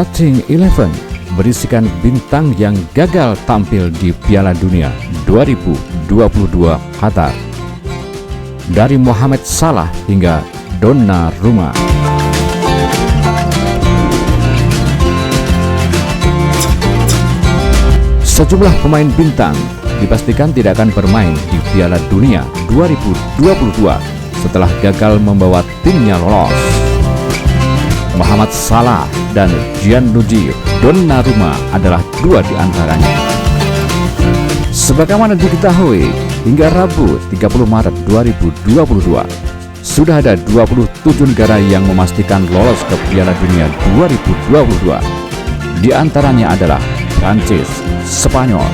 Starting 11 berisikan bintang yang gagal tampil di Piala Dunia 2022 Qatar. Dari Mohamed Salah hingga Donnarumma. Sejumlah pemain bintang dipastikan tidak akan bermain di Piala Dunia 2022 setelah gagal membawa timnya lolos. Mohamed Salah dan Gianluigi Donnarumma adalah dua di antaranya. Sebagaimana diketahui, hingga Rabu 30 Maret 2022, sudah ada 27 negara yang memastikan lolos ke Piala Dunia 2022. Di antaranya adalah Prancis, Spanyol,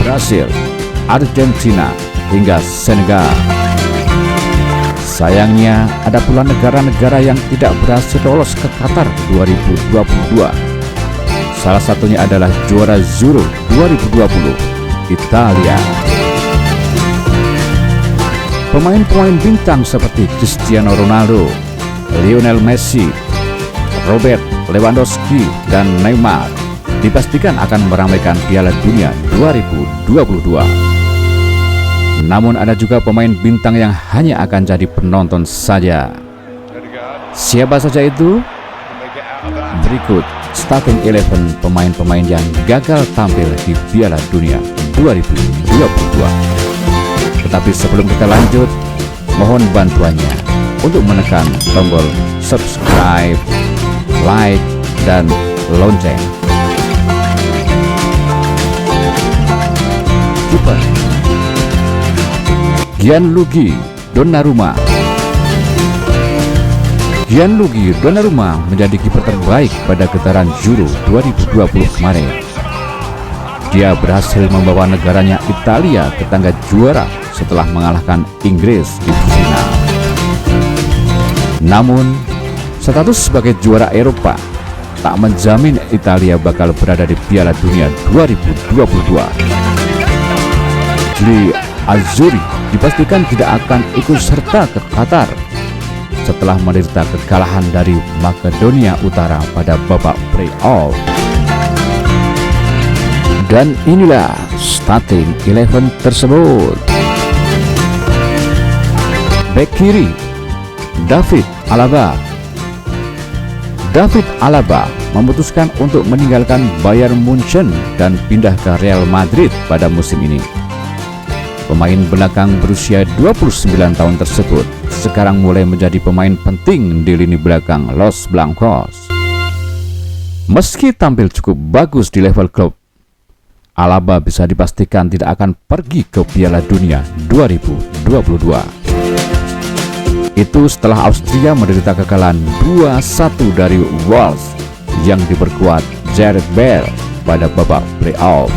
Brasil, Argentina, hingga Senegal. Sayangnya, ada pula negara-negara yang tidak berhasil lolos ke Qatar 2022. Salah satunya adalah juara Euro 2020, Italia. Pemain-pemain bintang seperti Cristiano Ronaldo, Lionel Messi, Robert Lewandowski, dan Neymar dipastikan akan meramaikan Piala Dunia 2022. Namun ada juga pemain bintang yang hanya akan jadi penonton saja. Siapa saja itu? Berikut Starting 11 pemain-pemain yang gagal tampil di Piala Dunia 2022. Tetapi sebelum kita lanjut, mohon bantuannya untuk menekan tombol subscribe, like, dan lonceng. Kiper Gianluigi Donnarumma. Gianluigi Donnarumma menjadi kiper terbaik pada getaran Euro 2020 kemarin. Dia berhasil membawa negaranya Italia ke tangga juara setelah mengalahkan Inggris di final. Namun, status sebagai juara Eropa tak menjamin Italia bakal berada di Piala Dunia 2022. Gli Azzurri dipastikan tidak akan ikut serta ke Qatar setelah menderita kekalahan dari Makedonia Utara pada babak playoff. Dan inilah Starting 11 tersebut. Bek kiri David Alaba. David Alaba memutuskan untuk meninggalkan Bayern Munchen dan pindah ke Real Madrid pada musim ini. Pemain belakang berusia 29 tahun tersebut sekarang mulai menjadi pemain penting di lini belakang Los Blancos. Meski tampil cukup bagus di level klub, Alaba bisa dipastikan tidak akan pergi ke Piala Dunia 2022. Itu setelah Austria menderita kekalahan 2-1 dari Wales yang diperkuat Gareth Bale pada babak playoff.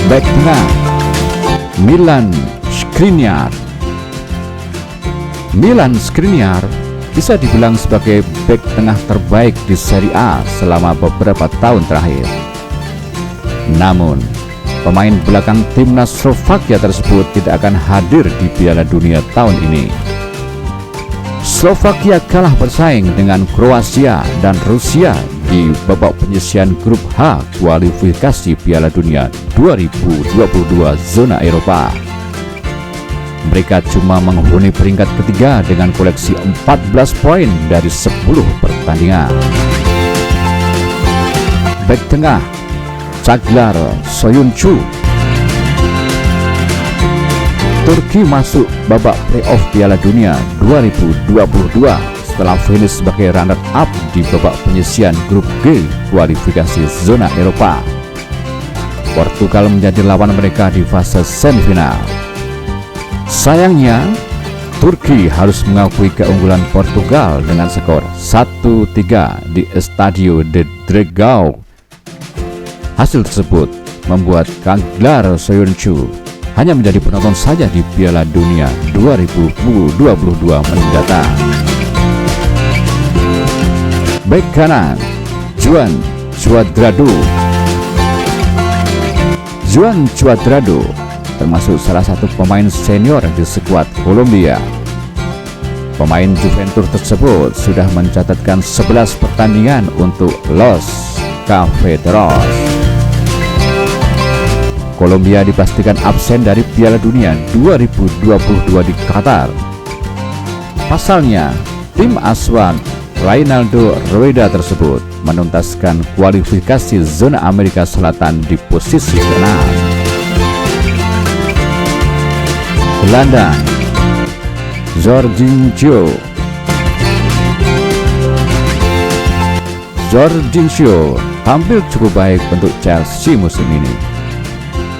Bek tengah Milan Skriniar. Milan Skriniar bisa dibilang sebagai bek tengah terbaik di Serie A selama beberapa tahun terakhir. Namun, pemain belakang timnas Slovakia tersebut tidak akan hadir di Piala Dunia tahun ini. Slovakia kalah bersaing dengan Kroasia dan Rusia di babak penyisihan grup H kualifikasi Piala Dunia 2022 zona Eropa. Mereka cuma menghuni peringkat ketiga dengan koleksi 14 poin dari 10 pertandingan. Bek tengah Çağlar Söyüncü. Turki masuk babak playoff Piala Dunia 2022 setelah finish sebagai runner-up di babak penyisihan grup G kualifikasi zona Eropa. Portugal menjadi lawan mereka di fase semifinal. Sayangnya, Turki harus mengakui keunggulan Portugal dengan skor 1-3 di Estadio de Dragão. Hasil tersebut membuat Çağlar Söyüncü hanya menjadi penonton saja di Piala Dunia 2022 mendatang. Bek kanan Juan Cuadrado. Juan Cuadrado termasuk salah satu pemain senior di skuad Kolombia. Pemain Juventus tersebut sudah mencatatkan 11 pertandingan untuk Los Cafeteros. Kolombia dipastikan absen dari Piala Dunia 2022 di Qatar. Pasalnya, tim asuhan Reinaldo Rueda tersebut menuntaskan kualifikasi zona Amerika Selatan di posisi ke-6. Gelandang Jorginho tampil cukup baik untuk Chelsea musim ini.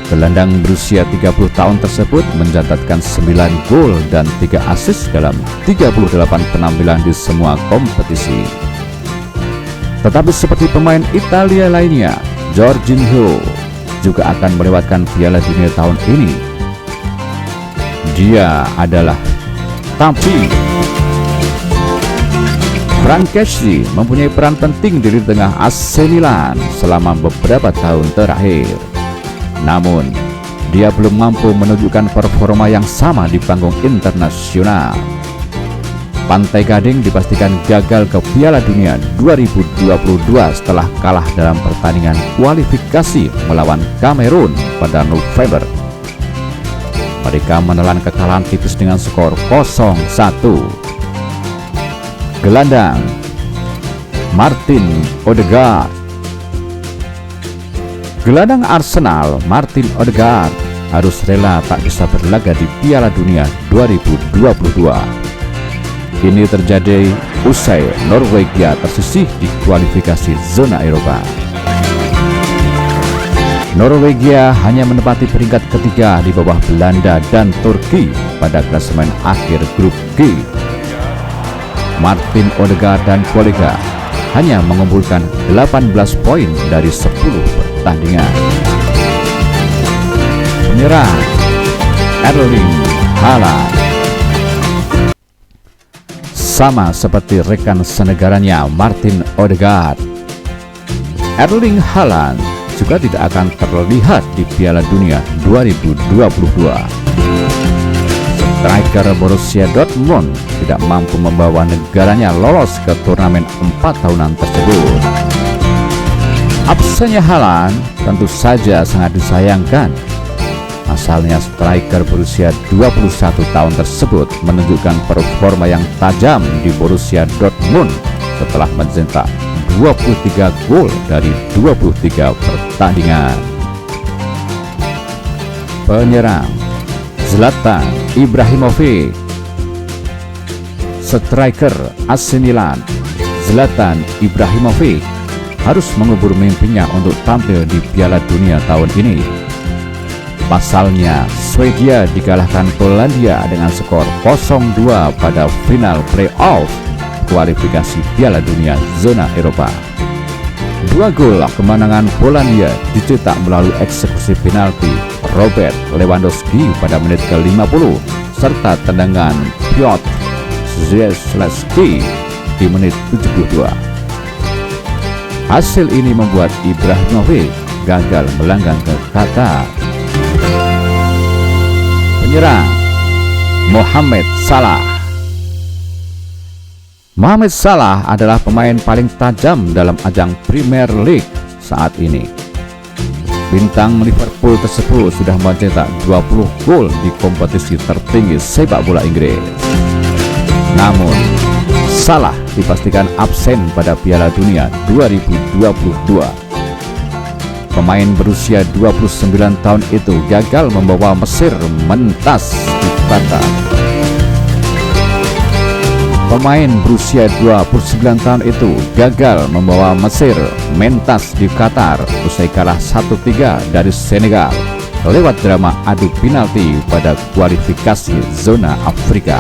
Gelandang berusia 30 tahun tersebut mencatatkan 9 gol dan 3 assist dalam 38 penampilan di semua kompetisi. Tetapi seperti pemain Italia lainnya, Jorginho juga akan melewatkan Piala Dunia tahun ini. Dia adalah Frank Kessie mempunyai peran penting di tengah AC Milan selama beberapa tahun terakhir. Namun, dia belum mampu menunjukkan performa yang sama di panggung internasional. Pantai Gading dipastikan gagal ke Piala Dunia 2022 setelah kalah dalam pertandingan kualifikasi melawan Kamerun pada November. Mereka menelan kekalahan tipis dengan skor 0-1. Gelandang Martin Odegaard. Gelandang Arsenal Martin Odegaard harus rela tak bisa berlaga di Piala Dunia 2022. Ini terjadi usai Norwegia tersisih di kualifikasi zona Eropa. Norwegia hanya menempati peringkat ketiga di bawah Belanda dan Turki pada klasemen akhir grup G. Martin Odegaard dan kolega hanya mengumpulkan 18 poin dari 10 pertandingan. Penyerang Erling Haaland. Sama seperti rekan senegaranya Martin Odegaard, Erling Haaland juga tidak akan terlihat di Piala Dunia 2022. Striker Borussia Dortmund tidak mampu membawa negaranya lolos ke turnamen 4 tahunan tersebut. Absennya Haaland tentu saja sangat disayangkan. Asalnya striker berusia 21 tahun tersebut menunjukkan performa yang tajam di Borussia Dortmund setelah mencetak 23 gol dari 23 pertandingan. Penyerang Zlatan Ibrahimovic. Striker AC Milan Zlatan Ibrahimovic harus mengubur mimpinya untuk tampil di Piala Dunia tahun ini. Pasalnya, Swedia dikalahkan Polandia dengan skor 0-2 pada final playoff kualifikasi Piala Dunia zona Eropa. 2 gol kemenangan Polandia dicetak melalui eksekusi penalti Robert Lewandowski pada menit ke-50 serta tendangan Piotr Zielinski di menit 72. Hasil ini membuat Ibrahimovic gagal melanggang ke Qatar. Penyerang Mohamed Salah. Mohamed Salah adalah pemain paling tajam dalam ajang Premier League saat ini. Bintang Liverpool tersebut sudah mencetak 20 gol di kompetisi tertinggi sepak bola Inggris. Namun, Salah dipastikan absen pada Piala Dunia 2022. Pemain berusia 29 tahun itu gagal membawa Mesir mentas di Qatar. Pemain berusia 29 tahun itu gagal membawa Mesir mentas di Qatar usai kalah 1-3 dari Senegal lewat drama adu penalti pada kualifikasi zona Afrika.